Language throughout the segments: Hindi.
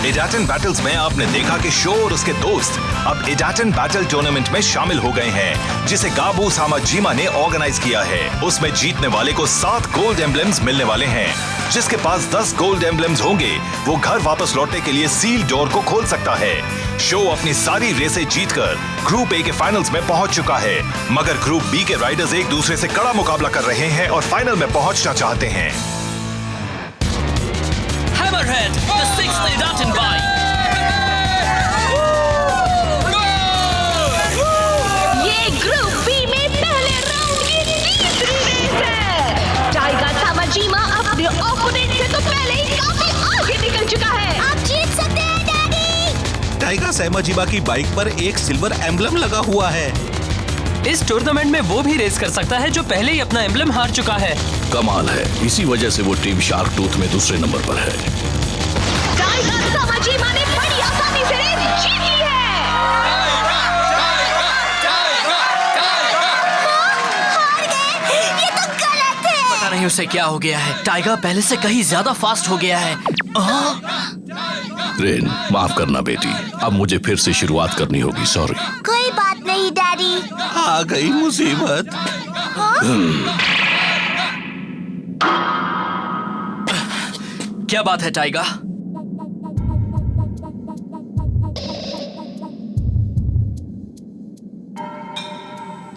एडाटन बैटल्स में आपने देखा कि शो और उसके दोस्त अब एडाटन बैटल टूर्नामेंट में शामिल हो गए हैं, जिसे गाबू सामाजिमा ने ऑर्गेनाइज किया है। उसमें जीतने वाले को 7 गोल्ड एम्बलम्स मिलने वाले हैं। जिसके पास 10 गोल्ड एम्बलम्स होंगे वो घर वापस लौटने के लिए सील डोर को खोल सकता है। शो अपनी सारी रेसें जीतकर ग्रुप ए के फाइनल्स में पहुंच चुका है, मगर ग्रुप बी के राइडर्स एक दूसरे से कड़ा मुकाबला कर रहे हैं और फाइनल में पहुंचना चाहते हैं। Hammerhead, the 6th Edaton bike. ये ग्रुप बी में पहले राउंड की तीसरी रेस है। टाइगर सामाजिमा अपने ओपोनेंट से तो पहले ही काफी आगे निकल चुका है। आप जीत सकते हैं डैडी। टाइगर सामाजिमा की बाइक पर एक सिल्वर एम्बलम लगा हुआ है। इस टूर्नामेंट में वो भी रेस कर सकता है जो पहले ही अपना एम्बलम हार चुका है। कमाल है, इसी वजह से वो टीम शार्क टूथ में दूसरे नंबर पर है। टाइगर सामाजिमा ने बड़ी आसानी से रेस जीत ली है। हार गए, ये तो गलत है। पता नहीं उसे क्या हो गया है। टाइगर पहले से कहीं ज्यादा फास्ट हो गया है। रेन, माफ करना बेटी, अब मुझे फिर से शुरुआत करनी होगी। सॉरी। कोई बात नहीं डैडी। आ गई मुसीबत। क्या बात है टाइगर?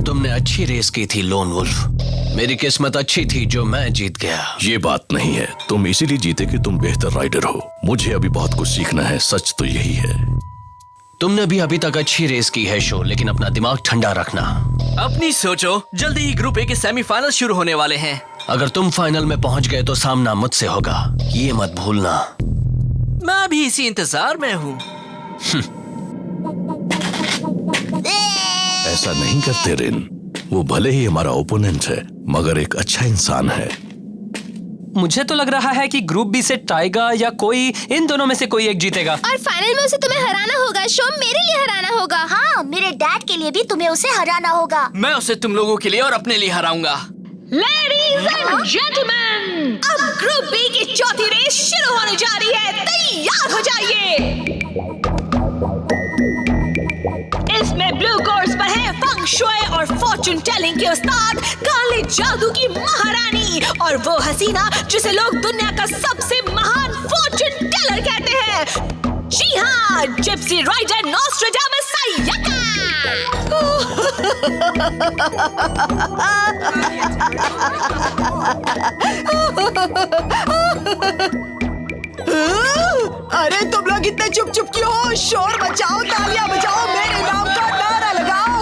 तुमने अच्छी रेस की थी लोन वुल्फ। मेरी किस्मत अच्छी थी जो मैं जीत गया। ये बात नहीं है, तुम इसीलिए जीते कि तुम बेहतर राइडर हो। मुझे अभी बहुत कुछ सीखना है, सच तो यही है। तुमने भी अभी तक अच्छी रेस की है शो, लेकिन अपना दिमाग ठंडा रखना। अपनी सोचो, जल्दी ही ग्रुप ए के सेमीफाइनल शुरू होने वाले हैं। अगर तुम फाइनल में पहुंच गए तो सामना मुझसे होगा, ये मत भूलना। मैं भी इसी इंतजार में हूँ। ऐसा नहीं करते रेन, वो भले ही हमारा ओपोनेंट है मगर एक अच्छा इंसान है। मुझे तो लग रहा है कि ग्रुप बी से टाइगर या कोई इन दोनों में से कोई एक जीतेगा। और फाइनल में उसे तुम्हें हराना होगा। शो मेरे लिए हराना होगा। हाँ, मेरे डैड के लिए भी तुम्हें उसे हराना होगा। मैं उसे तुम लोगों के लिए और अपने लिए हराऊंगा। Ladies and gentlemen, अब ग्रुप बी की चौथी रेस शुरू होने जा रही है। तैयार हो जाइए। इसमें ब्लू कोर्स पर है फंग शुए और फॉर्चून टेलिंग के उस्ताद, काले जादू की महारानी और वो हसीना जिसे लोग दुनिया का सबसे महान फॉर्चून टेलर कहते हैं। जी हाँ, जिप्सी राइडर नोस्ट्राडामस सायका। अरे तुम लोग इतने चुप चुप क्यों हो? शोर मचाओ, तालियां बजाओ, मेरे नाम का नारा लगाओ।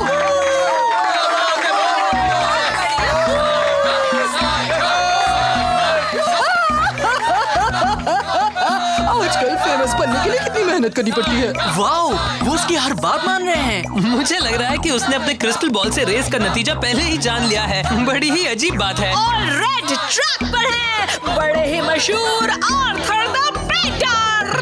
आजकल फेमस बनने के लिए कितनी मेहनत करनी पड़ती है। वाओ, वो उसकी हर बात मान रहे हैं। मुझे लग रहा है कि उसने अपने क्रिस्टल बॉल से रेस का नतीजा पहले ही जान लिया है। बड़ी ही अजीब बात है। और रेड ट्रैक पर है बड़े ही मशहूर आर्थर द प्रेडेटर।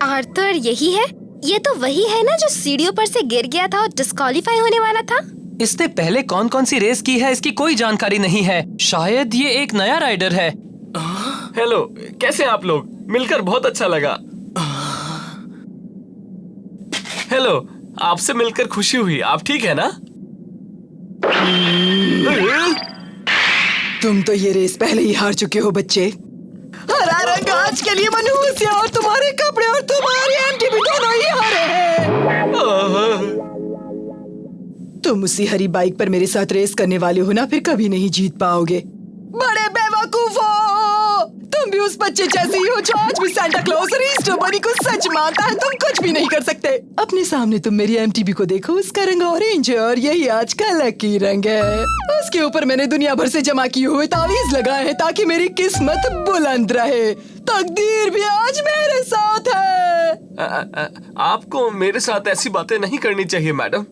आर्थर यही है? ये तो वही है ना जो सीढ़ियों पर से गिर गया था और डिस्क्वालीफाई होने वाला था। इसने पहले कौन कौन सी रेस की है इसकी कोई जानकारी नहीं है। शायद ये एक नया राइडर है। हेलो, कैसे हैं आप लोग? मिलकर बहुत अच्छा लगा। हेलो, आपसे मिलकर खुशी हुई। आप ठीक है ना? तुम तो ये रेस पहले ही हार चुके हो बच्चे। हरा रंग आज के लिए मनहूस है और तुम्हारे कपड़े और तुम्हारी एमटीबी दोनों ही हारे हैं। तुम उसी हरी बाइक पर मेरे साथ रेस करने वाले हो ना, फिर कभी नहीं जीत पाओगे। बड़े बेवकूफ हो। तुम भी उस बच्चे जैसे ही हो जो आज भी सांता क्लॉज और ईस्टर बनी को सच मानता है। तुम कुछ भी नहीं कर सकते। अपने सामने तुम मेरी एमटीबी को देखो, उसका रंग ऑरेंज है और यही आज का लकी रंग है। उसके ऊपर मैंने दुनिया भर से जमा किए हुए तावीज लगाए हैं ताकि मेरी किस्मत बुलंद रहे। तकदीर भी आज मेरे साथ है। आपको मेरे साथ ऐसी बातें नहीं करनी चाहिए मैडम।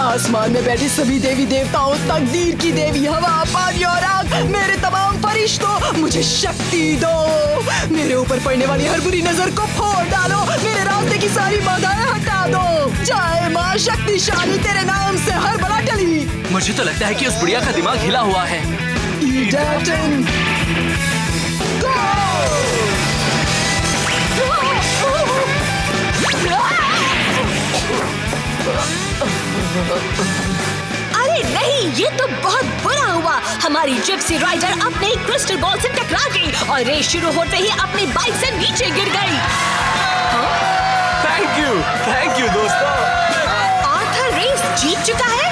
आसमान में बैठे सभी देवी देवताओं, तकदीर की देवी, हवा, पानी और आग, मेरे तमाम फरिश्तों, मुझे शक्ति दो। मेरे ऊपर पड़ने वाली हर बुरी नजर को फोड़ डालो, मेरे रास्ते की सारी बाधाएं हटा दो। जय माँ शक्तिशाली, तेरे नाम से हर बला टली। मुझे तो लगता है कि उस बुढ़िया का दिमाग हिला हुआ है। ईडेटन, गो! अरे नहीं, ये तो बहुत बुरा हुआ। हमारी जिप्सी राइडर अपने क्रिस्टल बॉल से टकरा गई और रेस शुरू होते ही अपनी बाइक से नीचे गिर गई। थैंक यू दोस्तों। आर्थर रेस जीत चुका है।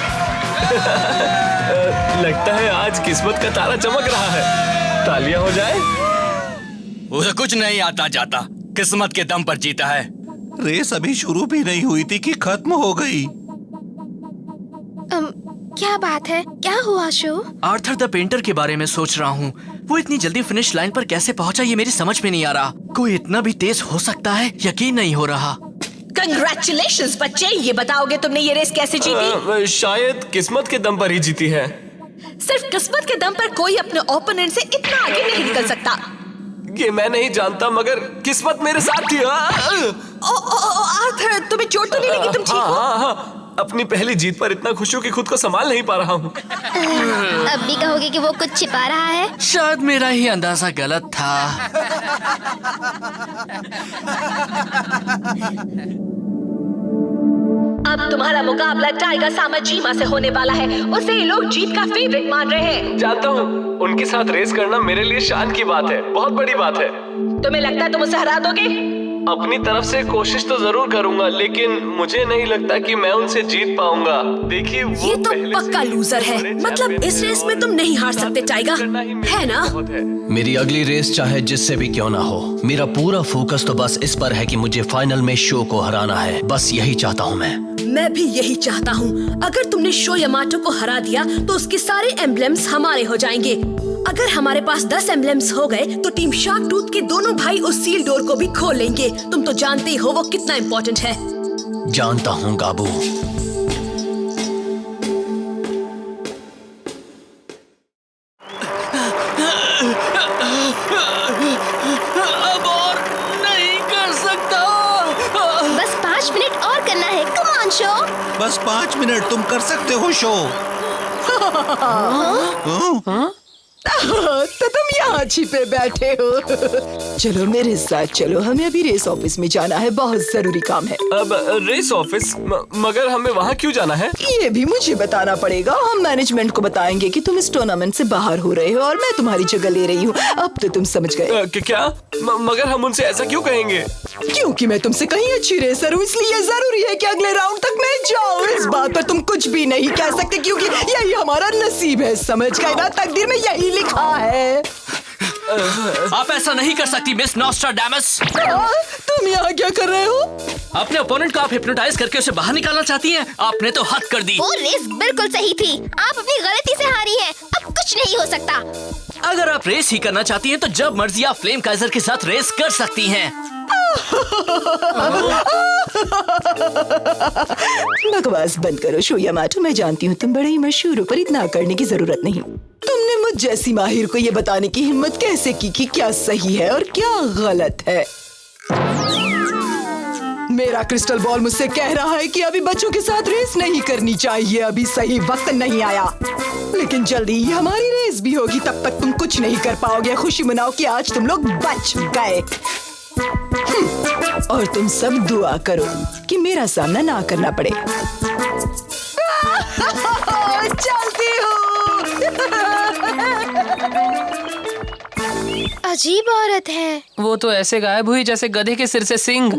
लगता है आज किस्मत का तारा चमक रहा है। तालियां हो जाए। उसे कुछ नहीं आता जाता, किस्मत के दम पर जीता है। रेस अभी शुरू भी नहीं हुई थी कि खत्म हो गई। क्या बात है, क्या हुआ शो? आर्थर द पेंटर के बारे में सोच रहा हूँ। वो इतनी जल्दी फिनिश लाइन पर कैसे पहुँचा, ये मेरी समझ में नहीं आ रहा। कोई इतना भी तेज हो सकता है, यकीन नहीं हो रहा। कंग्रेचुलेशंस बच्चे, ये बताओगे तुमने ये रेस कैसे जीती? शायद किस्मत के दम पर ही जीती है। सिर्फ किस्मत के दम पर कोई अपने ओपोनेंट से इतना आगे नहीं निकल सकता। ये मैं नहीं जानता, मगर किस्मत मेरे साथ थी। आर्थर, तुम्हें चोट तो नहीं लगी? तुम ठीक हो? हाँ। अपनी पहली जीत पर इतना खुश हूँ कि खुद को संभाल नहीं पा रहा हूँ। अब भी कहोगे कि वो कुछ छिपा रहा है? शायद मेरा ही अंदाजा गलत था। अब तुम्हारा मुकाबला टाइगर सामाजीमा से होने वाला है। उसे ये लोग जीत का फेवरेट मान रहे हैं। जानता हूँ, उनके साथ रेस करना मेरे लिए शान की बात है, बहुत बड़ी बात है। तुम्हें लगता है तुम उसे हरा दोगे? अपनी तरफ से कोशिश तो जरूर करूंगा, लेकिन मुझे नहीं लगता कि मैं उनसे जीत पाऊंगा। देखिए, वो ये तो पहले पक्का से लूजर है। बड़े मतलब चैंपियन इस रेस में तुम नहीं हार सकते टाइगर, है ना? मेरी अगली रेस चाहे जिससे भी क्यों ना हो, मेरा पूरा फोकस तो बस इस पर है कि मुझे फाइनल में शो को हराना है। बस यही चाहता हूँ मैं भी यही चाहता हूँ। अगर तुमने शो यामाटो को हरा दिया तो उसके सारे एम्ब्लेम्स हमारे हो जाएंगे। अगर हमारे पास 10 एम्ब्लेम्स हो गए तो टीम शार्क टूथ के दोनों भाई उस सील डोर को भी खोल लेंगे। तुम तो जानते ही हो वो कितना इम्पोर्टेंट है। जानता हूँ गाबू। अब और नहीं कर सकता। बस 5 मिनट और करना है। Come on show. बस 5 मिनट, तुम कर सकते हो शो। तो तुम यहाँ छिपे बैठे हो। चलो मेरे साथ चलो, हमें अभी रेस ऑफिस में जाना है, बहुत जरूरी काम है। अब रेस ऑफिस, मगर हमें वहाँ क्यों जाना है? ये भी मुझे बताना पड़ेगा। हम मैनेजमेंट को बताएंगे कि तुम इस टूर्नामेंट से बाहर हो रहे हो और मैं तुम्हारी जगह ले रही हूँ। अब तो तुम समझ गए। क्या? मगर हम उनसे ऐसा क्यों कहेंगे? क्योंकि मैं तुमसे कहीं अच्छी रेसर हूँ, इसलिए जरूरी है कि अगले राउंड तक मैं जाऊँ। इस बात पर तुम कुछ भी नहीं कह सकते, क्योंकि यही हमारा नसीब है। समझ गए ना? तकदीर में यही लिखा है। आप ऐसा नहीं कर सकती मिस नॉस्ट्राडामस। तुम यहाँ क्या कर रहे हो? अपने ओपोनेंट को आप हिप्नोटाइज करके उसे बाहर निकालना चाहती हैं। आपने तो हद कर दी। वो रेस बिल्कुल सही थी। आप अपनी गलती से हारी हैं। अब कुछ नहीं हो सकता। अगर आप रेस ही करना चाहती हैं तो जब मर्जी आप फ्लेम काइजर के साथ रेस कर सकती हैं। बकवास बंद करो शो यामाटो। मैं जानती हूँ तुम बड़े ही मशहूर हो, पर इतना करने की जरूरत नहीं। तुमने मुझ जैसी माहिर को ये बताने की हिम्मत कैसे की कि क्या सही है और क्या गलत है? मेरा क्रिस्टल बॉल मुझसे कह रहा है कि अभी बच्चों के साथ रेस नहीं करनी चाहिए, अभी सही वक्त नहीं आया। लेकिन जल्दी ही हमारी रेस भी होगी, तब तक तुम कुछ नहीं कर पाओगे। खुशी मनाओ कि आज तुम लोग बच गए। और तुम सब दुआ करो कि मेरा सामना ना करना पड़े। चलती हूँ। अजीब औरत है। वो तो ऐसे गायब हुई जैसे गधे के सिर से सींग।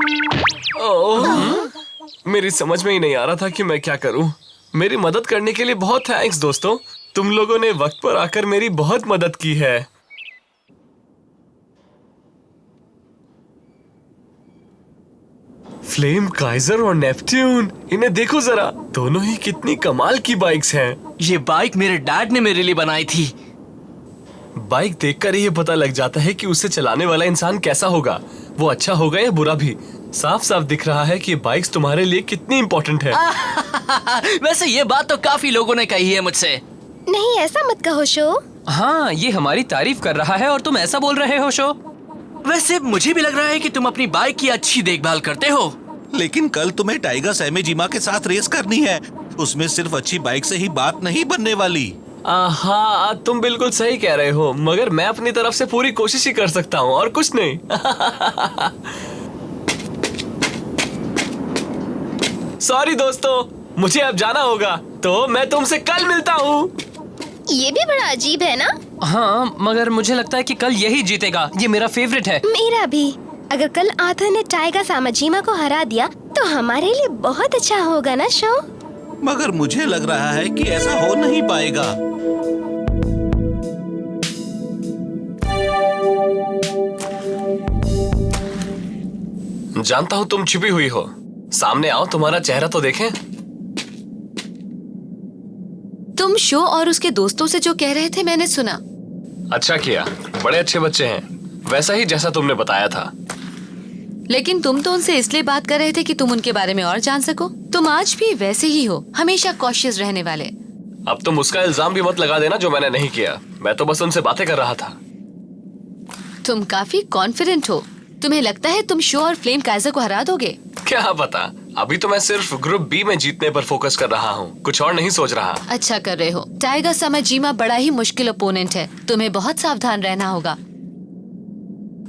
मेरी समझ में ही नहीं आ रहा था कि मैं क्या करूं। मेरी मदद करने के लिए बहुत थैंक्स दोस्तों। तुम लोगों ने वक्त पर आकर मेरी बहुत मदद की है। फ्लेम काइजर और नेपट्यून, इन्हें देखो जरा, दोनों ही कितनी कमाल की बाइक्स हैं। ये बाइक मेरे डैड ने मेरे लिए बनाई थी। बाइक देखकर ही ये पता लग जाता है कि उसे चलाने वाला इंसान कैसा होगा, वो अच्छा होगा या बुरा भी। साफ साफ दिख रहा है कि बाइक्स तुम्हारे लिए कितनी इम्पोर्टेंट है। वैसे ये बात तो काफी लोगों ने कही है मुझसे। नहीं, ऐसा मत कहो शो। हाँ, ये हमारी तारीफ कर रहा है और तुम ऐसा बोल रहे हो शो। वैसे मुझे भी लग रहा है कि तुम अपनी बाइक की अच्छी देखभाल करते हो। लेकिन कल तुम्हें टाइगर सैमेजिमा के साथ रेस करनी है। उसमें सिर्फ अच्छी बाइक से ही बात नहीं बनने वाली। हाँ, तुम बिल्कुल सही कह रहे हो, मगर मैं अपनी तरफ से पूरी कोशिश ही कर सकता हूँ और कुछ नहीं। सॉरी दोस्तों, मुझे अब जाना होगा, तो मैं तुमसे कल मिलता हूँ। ये भी बड़ा अजीब है ना? हाँ, मगर मुझे लगता है कि कल यही जीतेगा। ये मेरा फेवरेट है। मेरा भी। अगर कल आर्थर ने टाइगर सामाजिमा को हरा दिया तो हमारे लिए बहुत अच्छा होगा ना शो। मगर मुझे लग रहा है कि ऐसा हो नहीं पाएगा। जानता हूँ तुम छिपी हुई हो, सामने आओ, तुम्हारा चेहरा तो देखें। तुम शो और उसके दोस्तों से जो कह रहे थे मैंने सुना। अच्छा किया, बड़े अच्छे बच्चे हैं, वैसा ही जैसा तुमने बताया था। लेकिन तुम तो उनसे इसलिए बात कर रहे थे कि तुम उनके बारे में और जान सको। तुम आज भी वैसे ही हो, हमेशा कॉशियस रहने वाले। अब तुम उसका इल्जाम भी मत लगा देना जो मैंने नहीं किया। मैं तो बस उनसे बातें कर रहा था। तुम काफी कॉन्फिडेंट हो। तुम्हें लगता है तुम शो और फ्लेम काइजर को हरा दोगे? क्या पता, अभी तो मैं सिर्फ ग्रुप बी में जीतने पर फोकस कर रहा हूँ, कुछ और नहीं सोच रहा। अच्छा कर रहे हो। टाइगर सामाजिमा बड़ा ही मुश्किल ओपोनेंट है, तुम्हें बहुत सावधान रहना होगा।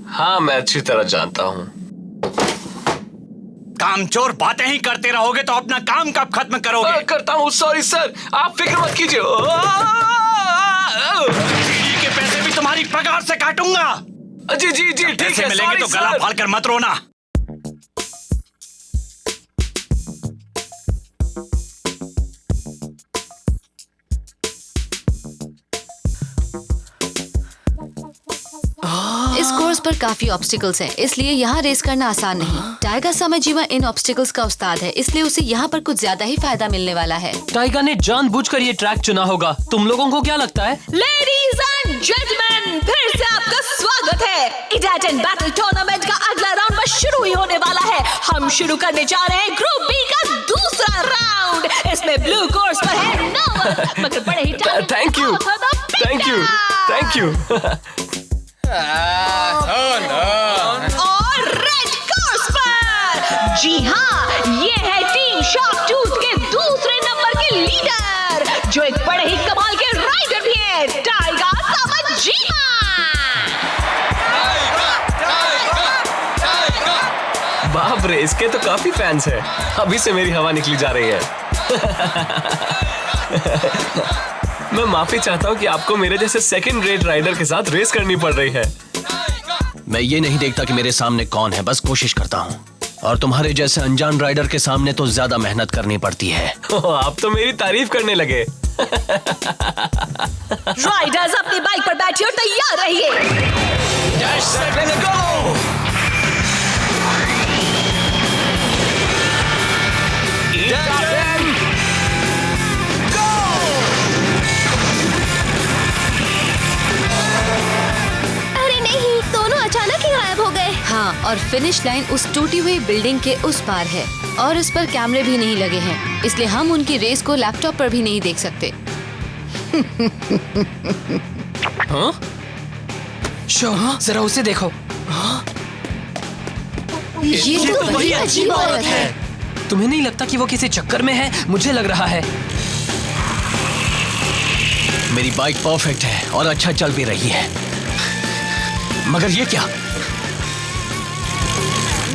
हाँ, मैं अच्छी तरह जानता हूँ। कामचोर बातें ही करते रहोगे तो अपना काम कब खत्म करोगे? करता हूँ, सॉरी सर, आप फिक्र मत कीजिए। के पैसे भी तुम्हारी पगार से काटूंगा। जी जी जी, ठीक है, मिलेंगे तो गला फाड़ कर मत रोना। इस कोर्स पर काफी ऑब्स्टिकल्स हैं, इसलिए यहाँ रेस करना आसान नहीं। टाइगर सामाजिमा इन ऑब्स्टिकल्स का उस्ताद है, इसलिए उसे यहाँ पर कुछ ज्यादा ही फायदा मिलने वाला है। टाइगर ने जानबूझकर ये ट्रैक चुना होगा। तुम लोगों को क्या लगता है? लेडीज एंड जेंटलमैन, फिर से आपका स्वागत है। इडाटन बैटल टूर्नामेंट का अगला राउंड बस शुरू ही होने वाला है। हम शुरू करने जा रहे हैं ग्रुप बी का दूसरा राउंड। इसमें ब्लू कोर्स पर है नोवन, मगर बड़े ही thank you, thank you, thank you. और रेड कोर्स पर, जी हाँ, ये है टीम शॉक टूथ के दूसरे नंबर के लीडर, जो एक बड़े ही कमाल के राइडर भी है, टाइगर सामाजिमा। बाप रे, इसके तो काफी फैंस हैं। अभी से मेरी हवा निकली जा रही है। मैं माफी चाहता हूँ कि आपको मेरे जैसे सेकंड रेट राइडर के साथ रेस करनी पड़ रही है। मैं ये नहीं देखता कि मेरे सामने कौन है, बस कोशिश करता हूँ। और तुम्हारे जैसे अनजान राइडर के सामने तो ज्यादा मेहनत करनी पड़ती है। आप तो मेरी तारीफ करने लगे। राइडर्स अपनी बाइक पर बैठिए और तैयार रहिए। अरे नहीं, दोनों अचानक ही गायब हो गए। हाँ, और फिनिश लाइन उस टूटी हुई बिल्डिंग के उस पार है और इस पर कैमरे भी नहीं लगे हैं, इसलिए हम उनकी रेस को लैपटॉप पर भी नहीं देख सकते। हाँ? शो, जरा उसे देखो। ये तो वही अजीब औरत है। तुम्हें नहीं लगता कि वो किसी चक्कर में है? मुझे लग रहा है। मेरी बाइक परफेक्ट है और अच्छा चल भी रही है, मगर ये क्या?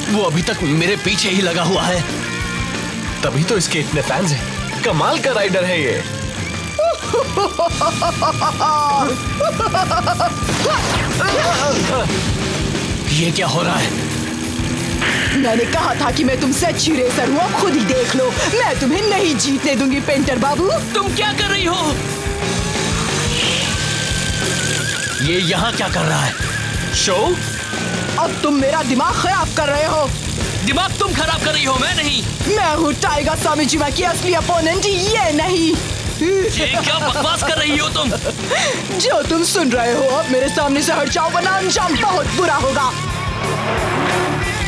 वो अभी तक मेरे पीछे ही लगा हुआ है। तभी तो इसके इतने फैंस हैं। कमाल का राइडर है ये। ये क्या हो रहा है? मैंने कहा था कि मैं तुमसे अच्छी रेसर हूँ, अब खुद ही देख लो। मैं तुम्हें नहीं जीतने दूंगी पेंटर बाबू। तुम क्या कर रही हो? ये यहाँ क्या कर रहा है? शो, अब तुम मेरा दिमाग खराब कर रहे हो। दिमाग तुम खराब कर रही हो, मैं नहीं। मैं हूँ टाइगर सामाजिमा की असली अपोनेंट, ये नहीं। ये क्या बकवास कर रही हो तुम? जो तुम सुन रहे हो, अब मेरे सामने से हट जाओ वरना अंजाम बहुत बुरा होगा।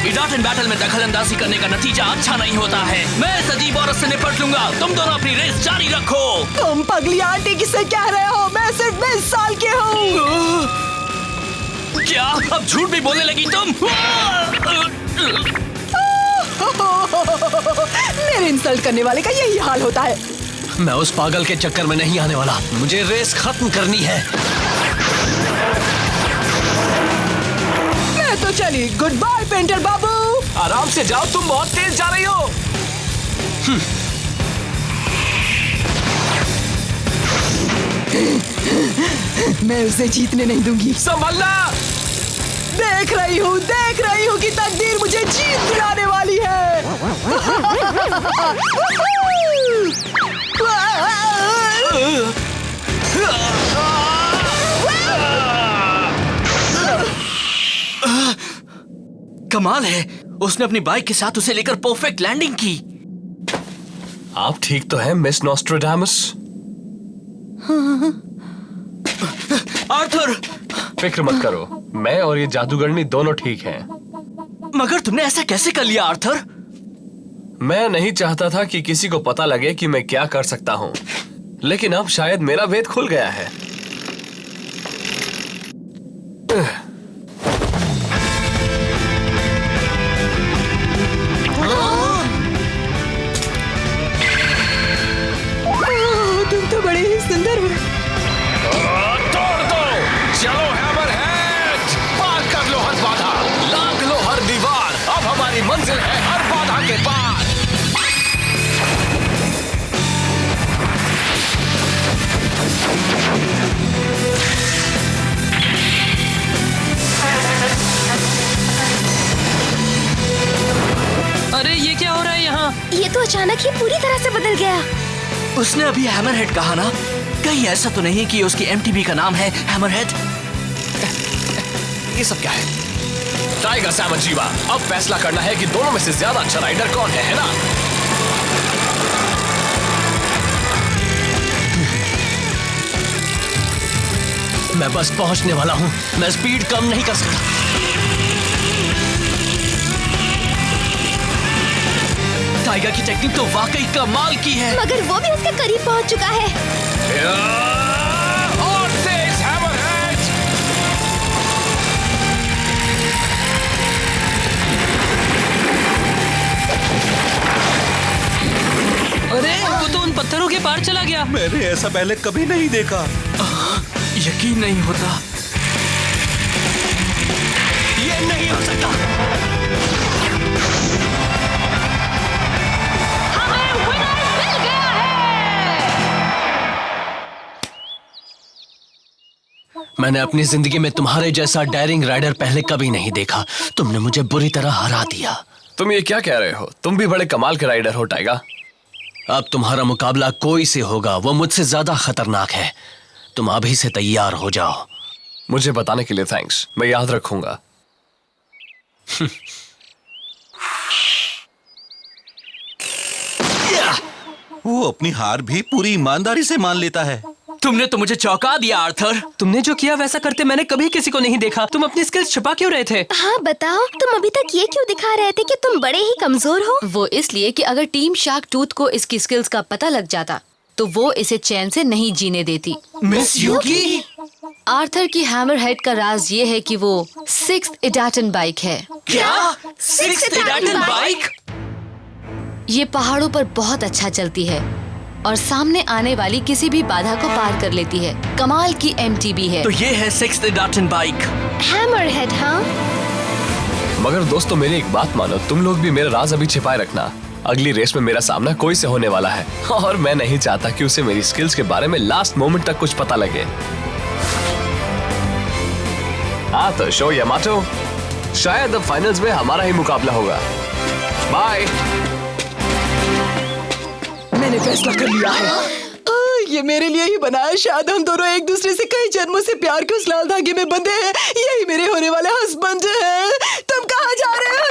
इडाटन बैटल में दखलंदाजी करने का नतीजा अच्छा नहीं होता है। मैं इस अजीब औरत से निपट लूंगा। तुम दोनों अपनी रेस जारी रखो। तुम पगली आंटी किससे कह रहे हो? मैं सिर्फ 20 साल की हूँ। क्या अब झूठ भी बोलने लगी तुम? मेरे इंसल्ट करने वाले का यही हाल होता है। मैं उस पागल के चक्कर में नहीं आने वाला। मुझे रेस खत्म करनी है। मैं तो चली। गुड बाय पेंटर बाबू। आराम से जाओ, तुम बहुत तेज जा रही हो। मैं उसे जीतने नहीं दूंगी। संभलना। देख रही हूँ कि तकदीर मुझे जीत दिलाने वाली है। कमाल है, उसने अपनी बाइक के साथ उसे लेकर परफेक्ट लैंडिंग की। आप ठीक तो हैं मिस नॉस्ट्रेडामस? आर्थर! फिक्र मत करो, मैं और ये जादूगरनी दोनों ठीक हैं। मगर तुमने ऐसा कैसे कर लिया आर्थर? मैं नहीं चाहता था कि किसी को पता लगे कि मैं क्या कर सकता हूँ, लेकिन अब शायद मेरा भेद खुल गया है। तुम तो बड़े ही सुंदर हो। तोड़ दो, चलो हैमरहेड, पार कर लो हर बाधा, लांघ लो हर दीवार। अब हमारी मंजिल है हर बाधा के पार। अरे ये क्या हो रहा है यहाँ? ये तो अचानक ही पूरी तरह से बदल गया। उसने अभी हैमरहेड कहा ना? कहीं ऐसा तो नहीं कि उसकी एमटीबी का नाम है हैमरहेड? ये सब क्या है? टाइगर सामाजीवा, अब फैसला करना है कि दोनों में से ज्यादा अच्छा राइडर कौन है ना? मैं बस पहुंचने वाला हूँ। मैं स्पीड कम नहीं कर सकता। टाइगर की टेक्निक तो वाकई कमाल की है। मगर वो भी उसके करीब पहुंच चुका है। और तेज हैमरहेड। अरे वो तो उन पत्थरों के पार चला गया। मैंने ऐसा पहले कभी नहीं देखा। यकीन नहीं होता। ये नहीं हो सकता। हमें विनर मिल गया है। मैंने अपनी जिंदगी में तुम्हारे जैसा डेयरिंग राइडर पहले कभी नहीं देखा। तुमने मुझे बुरी तरह हरा दिया। तुम ये क्या कह रहे हो? तुम भी बड़े कमाल के राइडर हो टाइगर। अब तुम्हारा मुकाबला कोई से होगा, वो मुझसे ज्यादा खतरनाक है। तुम अभी से तैयार हो जाओ। मुझे बताने के लिए थैंक्स, मैं याद रखूंगा। वो अपनी हार भी पूरी ईमानदारी से मान लेता है। तुमने तो मुझे चौंका दिया आर्थर। तुमने जो किया वैसा करते मैंने कभी किसी को नहीं देखा। तुम अपनी स्किल्स छुपा क्यों रहे थे? हाँ बताओ, तुम अभी तक ये क्यों दिखा रहे थे कि तुम बड़े ही कमजोर हो? वो इसलिए कि अगर टीम शार्क टूथ को इसकी स्किल्स का पता लग जाता तो वो इसे चैन से नहीं जीने देती। मिस यूकी? आर्थर की हैमरहेड का राज ये है कि वो 6th इडाटन बाइक है। क्या? 6th इडाटन bike? ये पहाड़ों पर बहुत अच्छा चलती है और सामने आने वाली किसी भी बाधा को पार कर लेती है। कमाल की एमटीबी है। तो ये है 6th इडाटन बाइक। हैमरहेड? हाँ। मगर दोस्तों मेरी एक बात मानो, तुम लोग भी मेरा राज अभी छिपाए रखना। अगली रेस में मेरा सामना कोई से होने वाला है और मैं नहीं चाहता कि उसे मेरी स्किल्स के बारे में लास्ट मोमेंट तक कुछ पता लगे। हाँ तो शो यामाटो, शायद अब फाइनल्स में हमारा ही मुकाबला होगा। बाय। मैंने फैसला कर लिया है। ये मेरे लिए ही बना है। शायद हम दोनों एक दूसरे से कई जन्मों से प्यार के उस लाल धागे में बंधे हैं। यही मेरे होने वाले हस्बैंड हैं। तुम कहाँ जा रहे हो?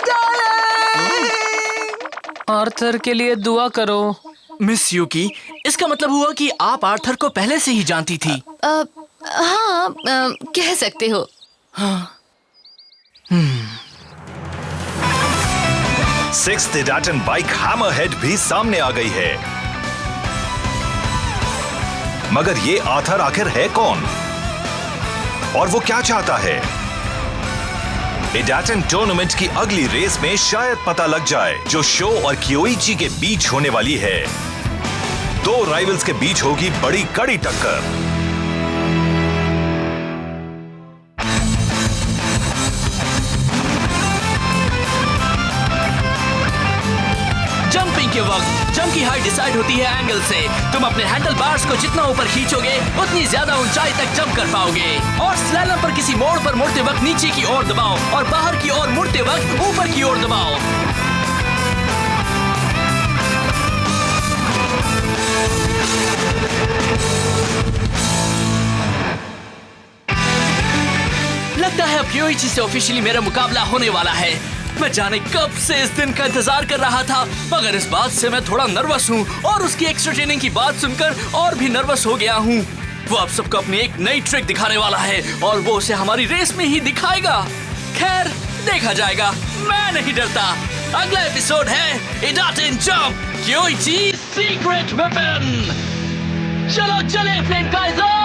आर्थर के लिए दुआ करो। मिस यूकी, इसका मतलब हुआ कि आप आर्थर को पहले से ही जानती थी। हाँ, कह सकते हो। हाँ। सिक्स्थ एडाटन बाइक हैमरहेड भी सामने आ गई है। मगर ये आर्थर आखिर है कौन और वो क्या चाहता है? एडाटन टूर्नामेंट की अगली रेस में शायद पता लग जाए, जो शो और कियोइची के बीच होने वाली है। दो राइवल्स के बीच होगी बड़ी कड़ी टक्कर। जंपिंग के वक्त जंप की हाइट डिसाइड होती है एंगल से। तुम अपने हैंडल बार्स को जितना ऊपर खींचोगे उतनी ज्यादा ऊंचाई तक जंप कर पाओगे। और स्लैलम पर किसी मोड़ पर मुड़ते वक्त नीचे की ओर दबाओ और बाहर की ओर मुड़ते वक्त ऊपर की ओर दबाओ। लगता है अब कियोइची से ऑफिशियली मेरा मुकाबला होने वाला है। मैं जाने कब से इस दिन का इंतजार कर रहा था, मगर इस बात से मैं थोड़ा नर्वस हूँ और उसकी एक्स्ट्रा ट्रेनिंग की बात सुनकर और भी नर्वस हो गया हूँ। वो अब सबको अपनी एक नई ट्रिक दिखाने वाला है और वो उसे हमारी रेस में ही दिखाएगा। खैर देखा जाएगा, मैं नहीं डरता। अगला एपिसोड है एडाटन जंप कियोइची सीक्रेट वेपन। चलो चले फ्लेम काइजर।